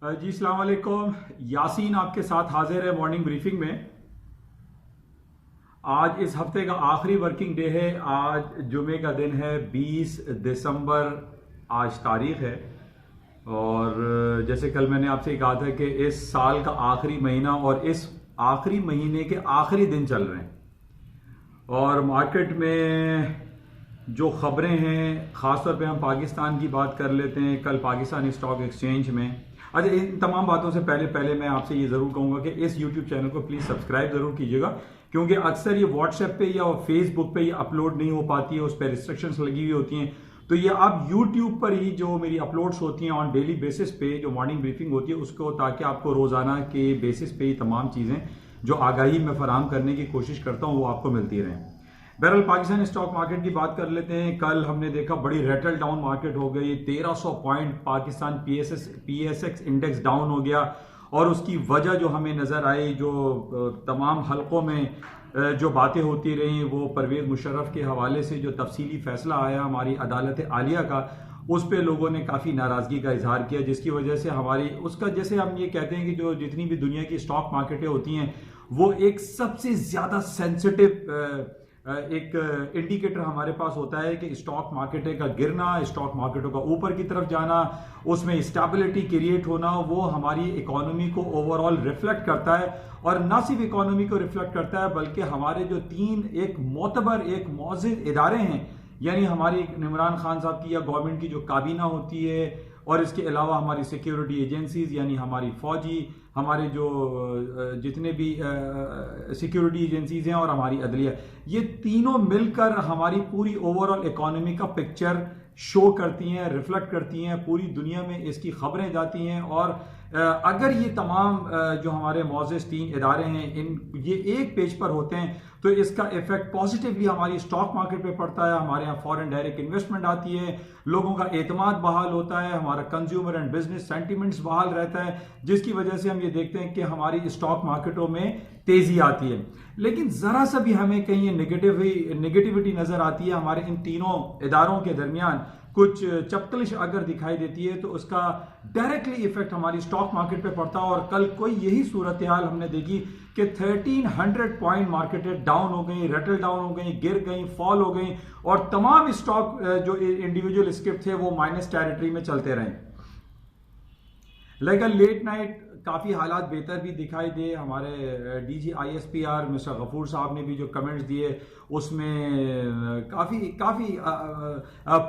जी अस्सलाम वालेकुम। यासीन आपके साथ हाजिर है मॉर्निंग ब्रीफिंग में। आज इस हफ्ते का आखिरी वर्किंग डे है। आज जुमे का दिन है, 20 दिसंबर आज तारीख है। और जैसे कल मैंने आपसे कहा था कि इस साल का आखिरी महीना और इस आखिरी महीने के आखिरी दिन चल रहे हैं और मार्केट में जो खबरें हैं, ख़ासतौर पे हम पाकिस्तान की बात कर लेते हैं। कल पाकिस्तानी स्टॉक एक्सचेंज में, अच्छा, इन तमाम बातों से पहले पहले मैं आपसे ये ज़रूर कहूँगा कि इस यूट्यूब चैनल को प्लीज़ सब्सक्राइब ज़रूर कीजिएगा, क्योंकि अक्सर ये व्हाट्सएप पे या फेसबुक पे ये अपलोड नहीं हो पाती है, उस पर रिस्ट्रिक्शंस लगी हुई होती हैं। तो ये आप यूट्यूब पर ही जो मेरी अपलोड्स होती हैं ऑन डेली बेसिस पे, जो मॉर्निंग ब्रीफिंग होती है उसको, ताकि आपको रोज़ाना के बेसिस पे ही तमाम चीज़ें जो आगाही में फराहम करने की कोशिश करता हूँ वो आपको मिलती रहें। बहरहाल पाकिस्तानी स्टॉक मार्केट की बात कर लेते हैं। कल हमने देखा बड़ी रेटल डाउन मार्केट हो गई, 1300 point Pakistan PSX index down हो गया। और उसकी वजह जो हमें नज़र आई, जो तमाम हलकों में जो बातें होती रहीं, वो परवेज़ मुशर्रफ के हवाले से जो तफसीली फैसला आया हमारी अदालत आलिया का, उस पर लोगों ने काफ़ी नाराज़गी का इजहार किया, जिसकी वजह से हमारी उसका, जैसे हम ये कहते हैं कि जो जितनी भी दुनिया की स्टॉक मार्केटें होती हैं वो एक सबसे ज़्यादा सेंसिटिव एक इंडिकेटर हमारे पास होता है कि स्टॉक मार्केट का गिरना, स्टॉक मार्केटों का ऊपर की तरफ जाना, उसमें स्टेबिलिटी क्रिएट होना, वो हमारी इकोनॉमी को ओवरऑल रिफ्लेक्ट करता है। और ना सिर्फ इकोनॉमी को रिफ्लेक्ट करता है बल्कि हमारे जो तीन एक मोतबर एक मौजिद इदारे हैं, यानी हमारी इमरान खान साहब की या गवर्नमेंट की जो काबीना होती है, और इसके अलावा हमारी सिक्योरिटी एजेंसीज यानी हमारी फौजी, हमारे जो जितने भी सिक्योरिटी एजेंसीज हैं और हमारी अदलिया, ये तीनों मिलकर हमारी पूरी ओवरऑल इकोनॉमी का पिक्चर शो करती हैं, रिफ्लेक्ट करती हैं। पूरी दुनिया में इसकी खबरें जाती हैं। और अगर ये तमाम जो हमारे मौजूद तीन इदारे हैं, इन ये एक पेज पर होते हैं तो इसका इफेक्ट पॉजिटिवली हमारी स्टॉक मार्केट पे पड़ता है। हमारे यहाँ फॉरेन डायरेक्ट इन्वेस्टमेंट आती है, लोगों का एतमाद बहाल होता है, हमारा कंज्यूमर एंड बिजनेस सेंटिमेंट्स बहाल रहता है, जिसकी वजह से हम ये देखते हैं कि हमारी स्टॉक मार्केटों में तेजी आती है। लेकिन जरा सा भी हमें कहीं नेगेटिविटी नजर आती है, हमारे इन तीनों इदारों के दरमियान कुछ चपकलिश अगर दिखाई देती है तो उसका डायरेक्टली इफेक्ट हमारी स्टॉक मार्केट पे पड़ता है। और कल कोई यही सूरत हाल हमने देखी कि 1300 पॉइंट मार्केटें डाउन हो गई, रेटल डाउन हो गई, गिर गई, फॉल हो गई, और तमाम स्टॉक जो इंडिविजुअल स्क्रिप्ट थे वो माइनस टेरिटरी में चलते रहे। लेकिन लेट नाइट काफ़ी हालात बेहतर भी दिखाई दे। हमारे डीजी आईएसपीआर मिस्टर गफूर साहब ने भी जो कमेंट्स दिए उसमें काफ़ी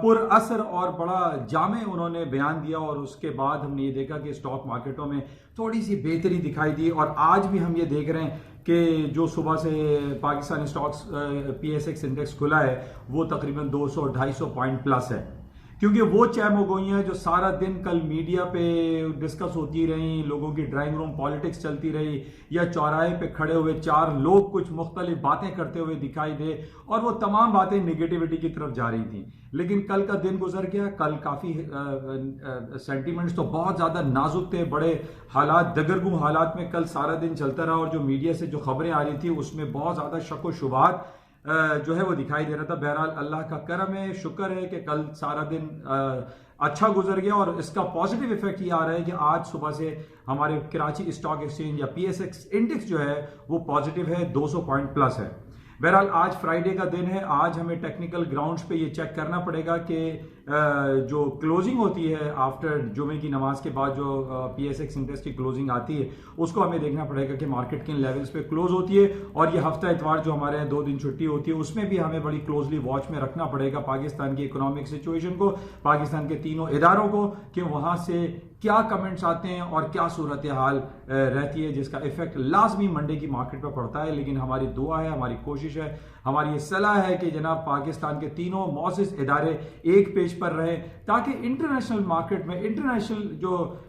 पुर असर और बड़ा जामे उन्होंने बयान दिया। और उसके बाद हमने ये देखा कि स्टॉक मार्केटों में थोड़ी सी बेहतरी दिखाई दी। और आज भी हम ये देख रहे हैं कि जो सुबह से पाकिस्तानी स्टॉक्स पीएसएक्स इंडेक्स खुला है वो तकरीबन 200-250 पॉइंट प्लस है, क्योंकि वो चैमगोइयाँ जो सारा दिन कल मीडिया पे डिस्कस होती रही, लोगों की ड्राइंग रूम पॉलिटिक्स चलती रही, या चौराहे पे खड़े हुए चार लोग कुछ मुख्तलिफ बातें करते हुए दिखाई दे, और वो तमाम बातें निगेटिविटी की तरफ जा रही थी। लेकिन कल का दिन गुजर गया। कल काफ़ी सेंटिमेंट्स तो बहुत ज़्यादा नाजुक थे, बड़े हालात दगरगू हालात में कल सारा दिन चलता रहा। और जो मीडिया से जो खबरें आ रही थी उसमें बहुत ज़्यादा शक व शुबहात जो है वो दिखाई दे रहा था। बहरहाल अल्लाह का करम है, शुक्र है कि कल सारा दिन अच्छा गुजर गया। और इसका पॉजिटिव इफेक्ट ये आ रहा है कि आज सुबह से हमारे कराची स्टॉक एक्सचेंज या पीएसएक्स इंडेक्स जो है वो पॉजिटिव है, 200 पॉइंट प्लस है। बहरहाल आज फ्राइडे का दिन है। आज हमें टेक्निकल ग्राउंड्स पे ये चेक करना पड़ेगा कि जो क्लोजिंग होती है आफ्टर जुमे की नमाज के बाद, जो पीएसएक्स इंडेक्स की क्लोजिंग आती है, उसको हमें देखना पड़ेगा कि मार्केट किन लेवल्स पे क्लोज होती है। और ये हफ्ता इतवार जो हमारे यहाँ 2 दिन छुट्टी होती है, उसमें भी हमें बड़ी क्लोजली वॉच में रखना पड़ेगा पाकिस्तान की इकोनॉमिक सिचुएशन को, पाकिस्तान के तीनों इदारों को, कि वहाँ से क्या कमेंट्स आते हैं और क्या सूरत हाल रहती है, जिसका इफेक्ट लाजमी मंडे की मार्केट पर पड़ता है। लेकिन हमारी दुआ है, हमारी कोशिश है, हमारी ये सलाह है कि जनाब पाकिस्तान के तीनों मौजूद इदारे एक पेज पर रहे, ताकि इंटरनेशनल मार्केट में इंटरनेशनल जो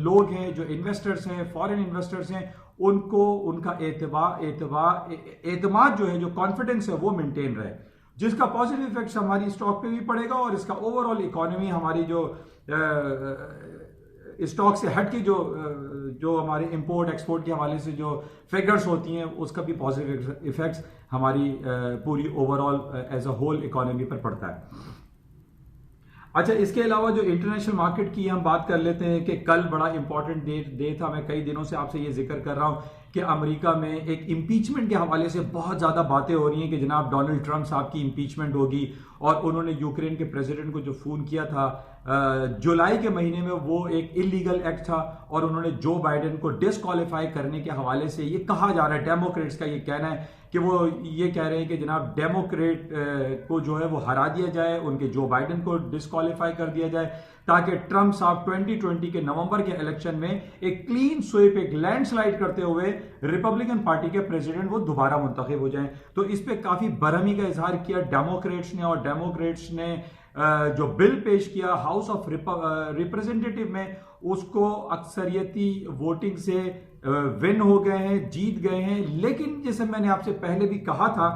लोग हैं, जो इन्वेस्टर्स हैं, फॉरेन इन्वेस्टर्स हैं, उनको उनका एतमाद जो है, जो कॉन्फिडेंस है, वो मेंटेन रहे, जिसका पॉजिटिव इफेक्ट हमारी स्टॉक पे भी पड़ेगा। और इसका ओवरऑल इकोनॉमी, हमारी जो स्टॉक से हट के जो हमारे इंपोर्ट एक्सपोर्ट के हवाले से जो फिगर्स होती हैं, उसका भी पॉजिटिव इफेक्ट्स हमारी पूरी overall as a whole economy पर पड़ता है। अच्छा, इसके अलावा जो इंटरनेशनल मार्केट की हम बात कर लेते हैं कि कल बड़ा इंपॉर्टेंट डे था। मैं कई दिनों से आपसे ये जिक्र कर रहा हूं कि अमेरिका में एक इम्पीचमेंट के हवाले से बहुत ज्यादा बातें हो रही हैं कि जनाब डोनाल्ड ट्रंप साहब की इम्पीचमेंट होगी, और उन्होंने यूक्रेन के प्रेसिडेंट को जो फोन किया था जुलाई के महीने में, वो एक इलीगल एक्ट था, और उन्होंने जो बाइडेन को डिस्क्वालीफाई करने के हवाले से ये कहा जा रहा है, डेमोक्रेट्स का ये कहना है कि वो ये कह रहे हैं कि जनाब डेमोक्रेट को जो है वो हरा दिया जाए, उनके जो बाइडेन को डिस्क्वालीफाई कर दिया जाए, ताकि ट्रंप साहब 2020 के नवंबर के इलेक्शन में एक क्लीन स्वीप, एक लैंडस्लाइड करते हुए रिपब्लिकन पार्टी के प्रेसिडेंट वो दोबारा मुंतखब हो जाएं। तो इस पे काफी बरहमी का इजहार किया डेमोक्रेट्स ने, और डेमोक्रेट्स ने जो बिल पेश किया हाउस ऑफ रिप्रेजेंटेटिव में, उसको अक्सरियती वोटिंग से विन हो गए हैं, जीत गए हैं। लेकिन जैसे मैंने आपसे पहले भी कहा था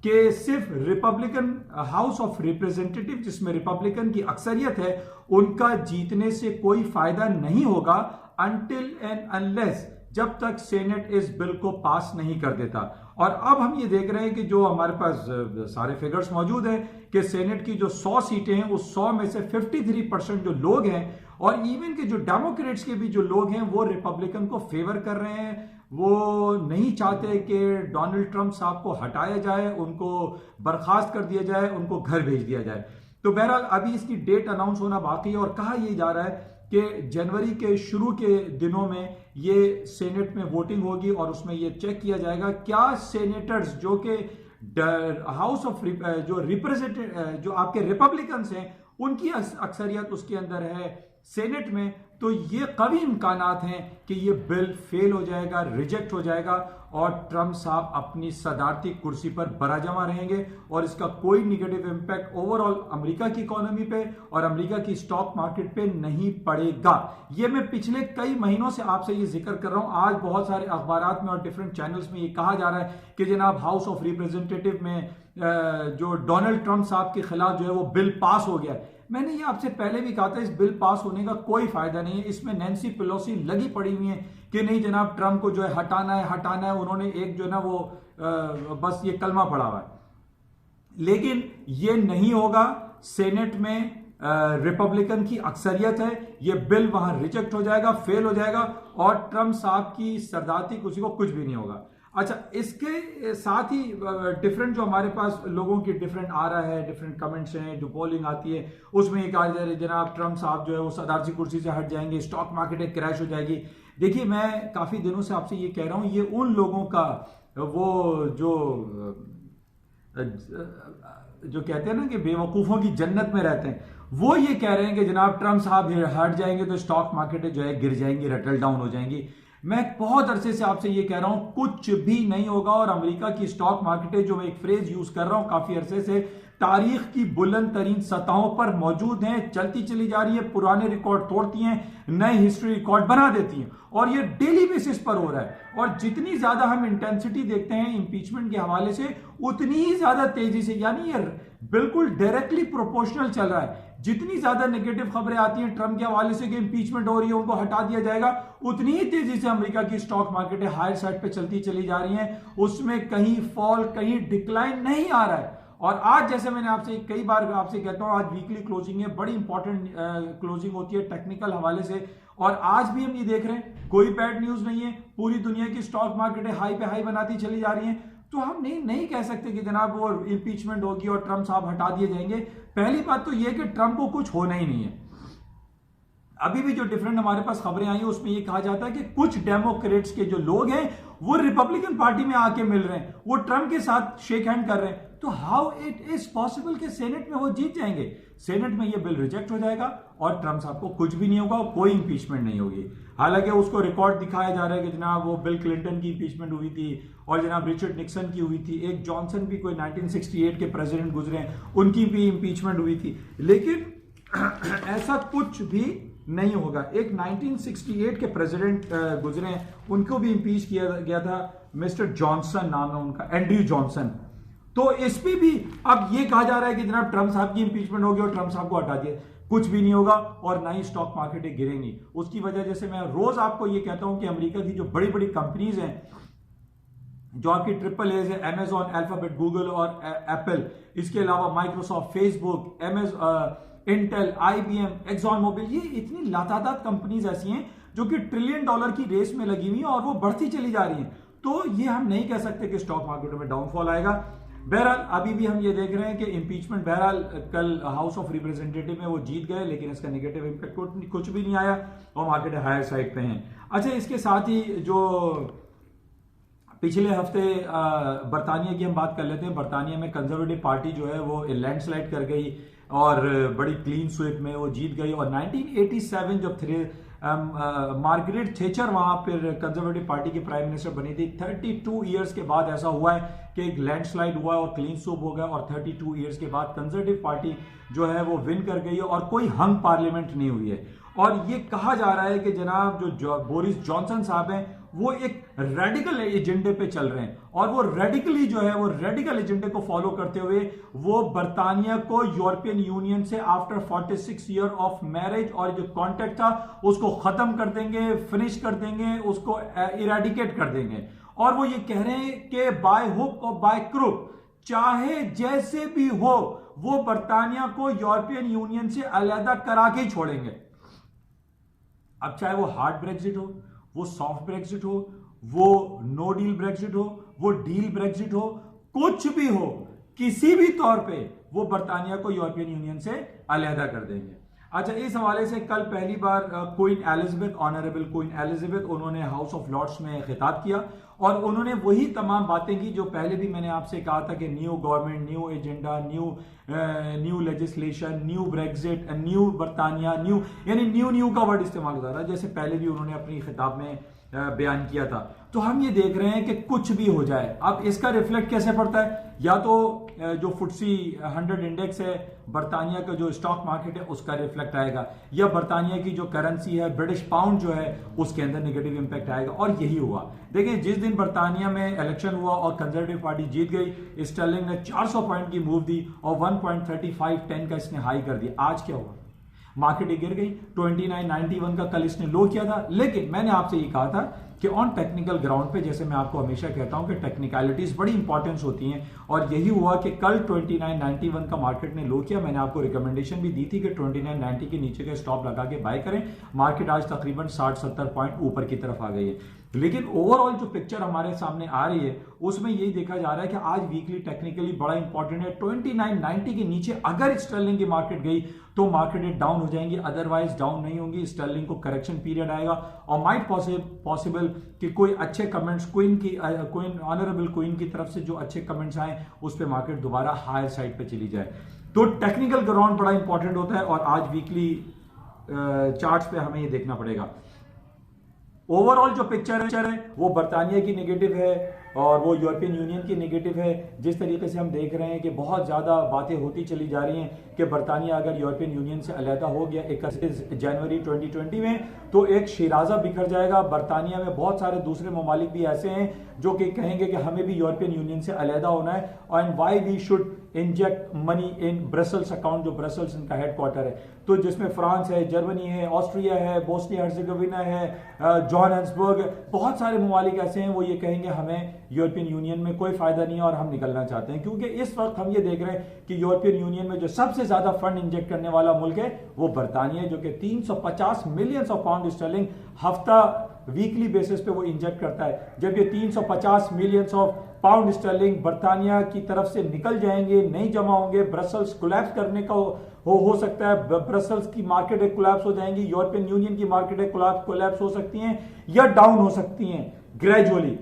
कि सिर्फ रिपब्लिकन हाउस ऑफ रिप्रेजेंटेटिव, जिसमें रिपब्लिकन की अक्सरियत है, उनका जीतने से कोई फायदा नहीं होगा अनटिल एंड अनलेस, जब तक सेनेट इस बिल को पास नहीं कर देता। और अब हम ये देख रहे हैं कि जो हमारे पास सारे फिगर्स मौजूद हैं कि सेनेट की जो 100 सीटें हैं, उस 100 में से 53% जो लोग हैं, और इवन के जो डेमोक्रेट्स के भी जो लोग हैं, वो रिपब्लिकन को फेवर कर रहे हैं। वो नहीं चाहते कि डोनाल्ड ट्रंप साहब को हटाया जाए, उनको बर्खास्त कर दिया जाए, उनको घर भेज दिया जाए। तो बहरहाल अभी इसकी डेट अनाउंस होना बाकी है, और कहा यह जा रहा है कि जनवरी के शुरू के दिनों में ये सेनेट में वोटिंग होगी, और उसमें ये चेक किया जाएगा क्या सेनेटर्स जो कि हाउस ऑफ जो रिप्रेजेंटेटिव जो आपके रिपब्लिकन्स हैं, उनकी अक्सरियत उसके अंदर है सेनेट में, तो ये कभी इम्कानात हैं कि ये बिल फेल हो जाएगा, रिजेक्ट हो जाएगा, और ट्रंप साहब अपनी सदारती कुर्सी पर बराजमा रहेंगे, और इसका कोई निगेटिव इंपैक्ट ओवरऑल अमेरिका की इकोनॉमी पे और अमेरिका की स्टॉक मार्केट पे नहीं पड़ेगा। ये मैं पिछले कई महीनों से आपसे ये जिक्र कर रहा हूं। आज बहुत सारे अखबारात में और डिफरेंट चैनल्स में ये कहा जा रहा है कि जनाब हाउस ऑफ रिप्रेजेंटेटिव में जो डोनाल्ड ट्रंप साहब के खिलाफ जो है वो बिल पास हो गया। मैंने ये आपसे पहले भी कहा था, इस बिल पास होने का कोई फायदा नहीं है। इसमें नैन्सी पेलोसी लगी पड़ी हुई है कि नहीं जनाब ट्रंप को जो है हटाना है, हटाना है। उन्होंने एक जो है ना वो बस ये कलमा पड़ा हुआ है, लेकिन ये नहीं होगा। सेनेट में रिपब्लिकन की अक्सरियत है, ये बिल वहां रिजेक्ट हो जाएगा, फेल हो जाएगा, और ट्रंप साहब की सरदारती कुर्सी को कुछ भी नहीं होगा। अच्छा, इसके साथ ही डिफरेंट जो हमारे पास लोगों की डिफरेंट आ रहा है, डिफरेंट कमेंट्स हैं, जो पोलिंग आती है उसमें ये कहा जा रहा है जनाब ट्रंप साहब जो है वो सदारती कुर्सी से हट जाएंगे, स्टॉक मार्केट एक क्रैश हो जाएगी। देखिए, मैं काफी दिनों से आपसे ये कह रहा हूं, ये उन लोगों का वो जो कहते हैं ना कि बेवकूफों की जन्नत में रहते हैं, वो ये कह रहे हैं कि जनाब ट्रंप साहब हट जाएंगे तो स्टॉक मार्केट जो है गिर जाएंगी, रटल डाउन हो जाएंगी। मैं बहुत अरसे से आपसे ये कह रहा हूं, कुछ भी नहीं होगा। और अमेरिका की स्टॉक मार्केटें, जो मैं एक फ्रेज यूज कर रहा हूं काफी अरसे से, तारीख की बुलंद तरीन सतहों पर मौजूद हैं, चलती चली जा रही है, पुराने रिकॉर्ड तोड़ती हैं, नए हिस्ट्री रिकॉर्ड बना देती हैं, और ये डेली बेसिस पर हो रहा है। और जितनी ज्यादा हम इंटेंसिटी देखते हैं इंपीचमेंट के हवाले से, उतनी ही ज्यादा तेजी से, यानी ये बिल्कुल डायरेक्टली प्रोपोर्शनल चल रहा है। जितनी ज्यादा नेगेटिव खबरें आती हैं ट्रंप के हवाले से कि इंपीचमेंट हो रही है, उनको हटा दिया जाएगा, उतनी ही तेजी से अमेरिका की स्टॉक मार्केटें हायर साइड पे चलती चली जा रही हैं। उसमें कहीं फॉल, कहीं डिक्लाइन नहीं आ रहा है। और आज जैसे मैंने आपसे कई बार आपसे कहता हूं, आज वीकली क्लोजिंग है, बड़ी इंपॉर्टेंट क्लोजिंग होती है टेक्निकल हवाले से, और आज भी हम ये देख रहे हैं कोई बैड न्यूज नहीं है। पूरी दुनिया की स्टॉक मार्केटें हाई पे हाई बनाती चली जा रही हैं। तो हम नहीं कह सकते कि जनाब वो इंपीचमेंट होगी और ट्रंप साहब हटा दिए जाएंगे। पहली बात तो यह कि ट्रंप को कुछ होना ही नहीं है। अभी भी जो डिफरेंट हमारे पास खबरें आई हैं उसमें यह कहा जाता है कि कुछ डेमोक्रेट्स के जो लोग हैं वो रिपब्लिकन पार्टी में आके मिल रहे हैं, वो ट्रंप के साथ शेक हैंड कर रहे हैं। तो हाउ इट इज पॉसिबल कि सेनेट में वो जीत जाएंगे? सेनेट में ये बिल रिजेक्ट हो जाएगा और ट्रंप साहब को कुछ भी नहीं होगा, कोई इंपीचमेंट नहीं होगी। हालांकि उसको रिकॉर्ड दिखाया जा रहा है कि जनाब वो बिल क्लिंटन की इंपीचमेंट हुई थी और जनाब रिचर्ड निक्सन की हुई थी, एक जॉनसन भी कोई 1968 के प्रेसिडेंट गुजरे हैं, उनकी भी इंपीचमेंट हुई थी। लेकिन ऐसा कुछ भी नहीं होगा। एक 1968 के प्रेसिडेंट गुजरे हैं, उनको भी इंपीच किया गया था, मिस्टर जॉनसन नाम है उनका, एंड्रयू जॉनसन। तो इस पे भी अब ये कहा जा रहा है कि जनाब ट्रंप साहब की इंपीचमेंट होगी और ट्रंप साहब को हटा दिया। कुछ भी नहीं होगा और ना ही स्टॉक मार्केटें गिरेंगी। उसकी वजह, जैसे मैं रोज आपको ये कहता हूं कि अमेरिका की जो बड़ी बड़ी कंपनीज हैं, जो आपकी ट्रिपल एज है, अमेजॉन, अल्फाबेट, गूगल और एप्पल, इसके अलावा Microsoft, Facebook, Intel, IBM, Exxon Mobil, ये इतनी लातादाद कंपनीज ऐसी हैं जो कि $1 ट्रिलियन की रेस में लगी हुई हैं और वो बढ़ती चली जा रही हैं। तो ये हम नहीं कह सकते कि स्टॉक मार्केट में डाउनफॉल आएगा। बहरहाल अभी भी हम ये देख रहे हैं कि इंपीचमेंट, बहरहाल कल हाउस ऑफ रिप्रेजेंटेटिव में वो जीत गए, लेकिन इसका नेगेटिव इंपैक्ट कुछ भी नहीं आया और मार्केट हायर साइड पे हैं। अच्छा, इसके साथ ही जो पिछले हफ्ते बरतानिया की हम बात कर लेते हैं। बरतानिया में कंजर्वेटिव पार्टी जो है वो लैंडस्लाइड कर गई और बड़ी क्लीन स्वीप में वो जीत गई। और 1987 जब मार्गरेट थेचर वहां पर कंजर्वेटिव पार्टी की प्राइम मिनिस्टर बनी थी, 32 ईयर्स के बाद ऐसा हुआ है कि एक लैंडस्लाइड हुआ और क्लीन स्वीप हो गया और 32 ईयर्स के बाद कंजर्वेटिव पार्टी जो है वो विन कर गई है और कोई हंग पार्लियामेंट नहीं हुई है। और ये कहा जा रहा है कि जनाब जो बोरिस जॉनसन साहब हैं वो एक रेडिकल एजेंडे पे चल रहे हैं और वो रेडिकली जो है वो रेडिकल एजेंडे को फॉलो करते हुए वो बरतानिया को यूरोपियन यूनियन से आफ्टर 46 ईयर ऑफ मैरिज और जो कॉन्टेक्ट था उसको खत्म कर देंगे, फिनिश कर देंगे, उसको इरेडिकेट कर देंगे। और वो ये कह रहे हैं कि बाय हुक और बाय क्रुक, चाहे जैसे भी हो, वो बरतानिया को यूरोपियन यूनियन से अलग करा के ही छोड़ेंगे। अब चाहे वो हार्ड ब्रेक्सिट हो, वो सॉफ्ट ब्रेक्सिट हो, वो नो डील ब्रेक्सिट हो, वो डील ब्रेक्सिट हो, कुछ भी हो, किसी भी तौर पे वो बरतानिया को यूरोपियन यूनियन से अलहदा कर देंगे। अच्छा, इस हवाले से कल पहली बार queen Elizabeth, honourable queen Elizabeth, उन्होंने हाउस ऑफ लॉर्ड्स में खिताब किया और उन्होंने वही तमाम बातें की जो पहले भी मैंने आपसे कहा था कि new government, new agenda, new legislation, new Brexit, new बरतानिया, न्यू, यानी न्यू का वर्ड इस्तेमाल कर रहा है जैसे पहले भी उन्होंने अपनी खिताब में बयान किया था। तो हम ये देख रहे हैं कि कुछ भी हो जाए, अब इसका रिफ्लेक्ट कैसे पड़ता है? या तो जो फुटसी 100 इंडेक्स है, बरतानिया का जो स्टॉक मार्केट है उसका रिफ्लेक्ट आएगा, या बरतानिया की जो करेंसी है ब्रिटिश पाउंड जो है उसके अंदर नेगेटिव इंपैक्ट आएगा। और यही हुआ। देखिए, जिस दिन बरतानिया में इलेक्शन हुआ और कंजर्वेटिव पार्टी जीत गई, स्टर्लिंग ने 400 पॉइंट की मूव दी और 1.3510 का इसने हाई कर दिया। आज क्या हुआ? मार्केट गिर गई, 2991 का कल इसने लो किया था। लेकिन मैंने आपसे ये कहा था कि ऑन टेक्निकल ग्राउंड पे, जैसे मैं आपको हमेशा कहता हूं कि टेक्निकलिटीज बड़ी इंपॉर्टेंस होती हैं, और यही हुआ कि कल 2991 का मार्केट ने लो किया। मैंने आपको रिकमेंडेशन भी दी थी कि 2990 के नीचे का स्टॉप लगा के बाय करें। मार्केट आज तकरीबन 60-70 पॉइंट ऊपर की तरफ आ गई है। लेकिन ओवरऑल जो पिक्चर हमारे सामने आ रही है उसमें यही देखा जा रहा है कि आज वीकली टेक्निकली बड़ा इंपॉर्टेंट है। 2990 के नीचे अगर स्टर्लिंग की मार्केट गई तो मार्केट डाउन हो जाएंगी, अदरवाइज डाउन नहीं होंगी। स्टर्लिंग को करेक्शन पीरियड आएगा और माइट पॉसिबल कि कोई अच्छे कमेंट्स क्वीन ऑनरेबल क्वीन की तरफ से जो अच्छे कमेंट्स आए उस पर मार्केट दोबारा हायर साइड पे चली जाए। तो टेक्निकल ग्राउंड बड़ा इंपॉर्टेंट होता है और आज वीकली चार्ट्स पे हमें ये देखना पड़ेगा। ओवरऑल जो पिक्चर है वो बरतानिया की नेगेटिव है और वो यूरोपियन यूनियन की नेगेटिव है। जिस तरीके से हम देख रहे हैं कि बहुत ज़्यादा बातें होती चली जा रही हैं कि बरतानिया अगर यूरोपियन यूनियन से अलहदा हो गया 31 जनवरी 2020 में तो एक शिराजा बिखर जाएगा। बरतानिया में बहुत सारे दूसरे ममालिक भी ऐसे हैं जो कि कहेंगे कि हमें भी यूरोपियन यूनियन से अलहदा होना है, and why we should inject money in Brussels account, जो ब्रसल्स इनका हेडक्वार्टर है। तो जिसमें फ्रांस है, जर्मनी है, ऑस्ट्रिया है, बोस्निया हर्जेगोविना है, जोहान्सबर्ग, बहुत सारे ममालिक ऐसे हैं वो ये कहेंगे हमें यूरोपियन यूनियन में कोई फायदा नहीं है और हम निकलना चाहते हैं। क्योंकि इस वक्त हम ये देख रहे हैं कि यूरोपियन यूनियन में जो सबसे ज्यादा फंड इंजेक्ट करने वाला मुल्क है वो बरतानिया है, जो कि 350 मिलियन पाउंड स्टर्लिंग हफ्ता वीकली बेसिस पे वो इंजेक्ट करता है। जब ये 350 मिलियन पाउंड स्टर्लिंग बरतानिया की तरफ से निकल जाएंगे, नहीं जमा होंगे, ब्रसल्स कोलैप्स करने का हो सकता है, ब्रसल्स की मार्केट कोलैप्स हो जाएंगी, यूरोपियन यूनियन की मार्केट कोलैप्स हो सकती हैं या डाउन हो सकती हैं ग्रेजुअली।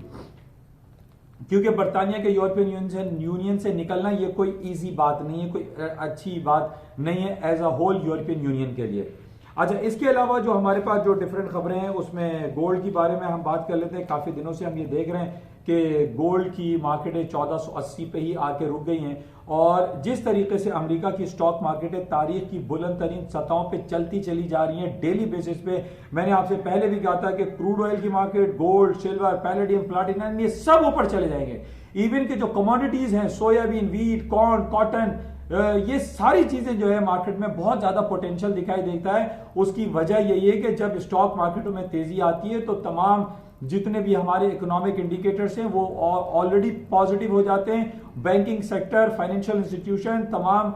क्योंकि बरतानिया के यूरोपियन यूनियन से निकलना ये कोई इजी बात नहीं है, कोई अच्छी बात नहीं है as a whole European Union के लिए। अच्छा, इसके अलावा जो हमारे पास जो डिफरेंट खबरें हैं उसमें गोल्ड के बारे में हम बात कर लेते हैं। काफी दिनों से हम ये देख रहे हैं कि गोल्ड की मार्केटें 1480 पे ही आके रुक गई हैं और जिस तरीके से अमेरिका की स्टॉक मार्केटें तारीख की बुलंद तरीन सतहों पे चलती चली जा रही हैं डेली बेसिस पे। मैंने आपसे पहले भी कहा था कि क्रूड ऑयल की market, gold, silver, palladium, platinum, ये सब ऊपर चले जाएंगे। इवन के जो कमोडिटीज हैं, सोयाबीन, वीट, कॉर्न, कॉटन, ये सारी चीजें जो है मार्केट में बहुत ज्यादा पोटेंशियल दिखाई देता है। उसकी वजह यही है कि जब स्टॉक मार्केटों में तेजी आती है तो तमाम जितने भी हमारे इकोनॉमिक इंडिकेटर्स हैं वो ऑलरेडी पॉजिटिव हो जाते हैं। बैंकिंग सेक्टर, फाइनेंशियल इंस्टीट्यूशन, तमाम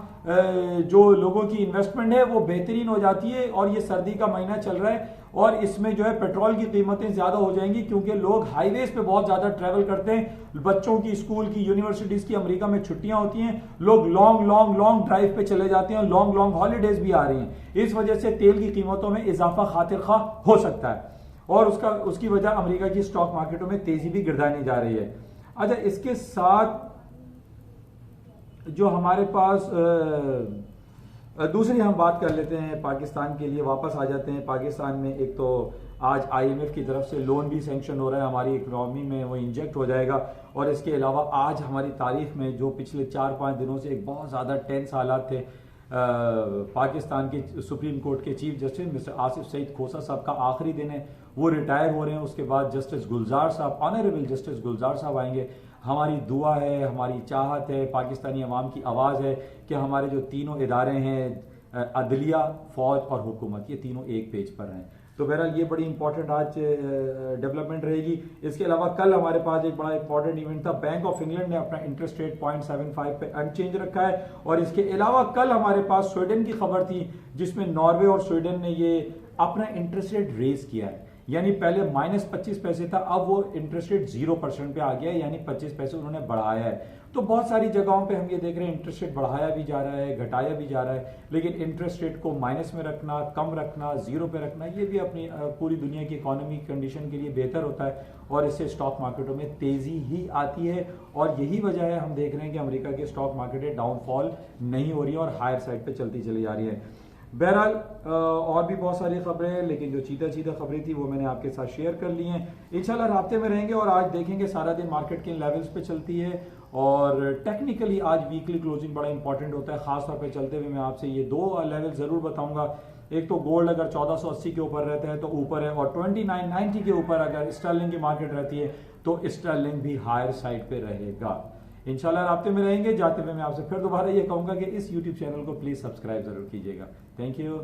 जो लोगों की इन्वेस्टमेंट है वो बेहतरीन हो जाती है। और ये सर्दी का महीना चल रहा है और इसमें जो है पेट्रोल की कीमतें ज्यादा हो जाएंगी, क्योंकि लोग हाईवेज पे बहुत ज्यादा ट्रेवल करते हैं। बच्चों की स्कूल की, यूनिवर्सिटीज की अमेरिका में छुट्टियां होती हैं, लोग लॉन्ग ड्राइव पे चले जाते हैं, लॉन्ग हॉलीडेज भी आ रही हैं। इस वजह से तेल की कीमतों में इजाफा खातिर खा हो सकता है और उसकी वजह अमेरिका की स्टॉक मार्केटों में तेजी भी गिरदानी जा रही है। अच्छा, इसके साथ जो हमारे पास दूसरी हम बात कर लेते हैं, पाकिस्तान के लिए वापस आ जाते हैं। पाकिस्तान में एक तो आज IMF की तरफ से लोन भी सैंक्शन हो रहा है, हमारी इकोनॉमी में वो इंजेक्ट हो जाएगा। और इसके अलावा आज हमारी तारीख में जो पिछले 4-5 दिनों से एक बहुत ज़्यादा टेंस हालात थे, पाकिस्तान के सुप्रीम कोर्ट के chief justice mister Asif Saeed Khosa साहब का आखिरी दिन है, वो रिटायर हो रहे हैं। उसके बाद जस्टिस गुलजार साहब, ऑनरेबल जस्टिस गुलजार साहब आएंगे। हमारी दुआ है, हमारी चाहत है, पाकिस्तानी अवाम की आवाज़ है कि हमारे जो तीनों इदारे हैं, अदलिया, फौज और हुकूमत, ये तीनों एक पेज पर हैं। तो बहरहाल ये बड़ी इंपॉर्टेंट आज डेवलपमेंट रहेगी। इसके अलावा कल हमारे पास एक बड़ा इंपॉर्टेंट इवेंट था, बैंक ऑफ इंग्लैंड ने अपना इंटरेस्ट रेट 0.75 पे अनचेंज रखा है। और इसके अलावा कल हमारे पास स्वीडन की खबर थी, जिसमें नॉर्वे और स्वीडन ने ये अपना इंटरेस्ट रेट रेज किया है। यानी पहले -25 पैसे था, अब वो इंटरेस्ट रेट 0% पे आ गया है, यानी 25 पैसे उन्होंने बढ़ाया है। तो बहुत सारी जगहों पे हम ये देख रहे हैं इंटरेस्ट रेट बढ़ाया भी जा रहा है, घटाया भी जा रहा है, लेकिन इंटरेस्ट रेट को माइनस में रखना, कम रखना, 0 पे रखना, ये भी अपनी पूरी दुनिया की इकोनॉमी कंडीशन के लिए बेहतर होता है और इससे स्टॉक मार्केटों में तेजी ही आती है। और यही वजह है हम देख रहे हैं कि अमेरिका के स्टॉक मार्केट डाउनफॉल नहीं हो रही है और हायर साइड पे चलती चली जा रही है। बहरहाल और भी बहुत सारी खबरें हैं, लेकिन जो चीता खबरें थी वो मैंने आपके साथ शेयर कर ली हैं। इंशाल्लाह राब्ते में रहेंगे और आज देखेंगे सारा दिन मार्केट किन लेवल्स पे चलती है। और टेक्निकली आज वीकली क्लोजिंग बड़ा इंपॉर्टेंट होता है। खासतौर पे चलते हुए मैं आपसे ये 2 लेवल जरूर बताऊंगा। एक तो गोल्ड अगर 1480 के ऊपर रहता है तो ऊपर है, और 2990 के ऊपर अगर स्टर्लिंग की मार्केट रहती है तो स्टर्लिंग भी हायर साइड पे रहेगा। इंशाल्लाह राब्ते में रहेंगे। जाते हुए मैं आपसे फिर दोबारा ये कहूंगा कि इस यूट्यूब चैनल को प्लीज सब्सक्राइब जरूर कीजिएगा। Thank you.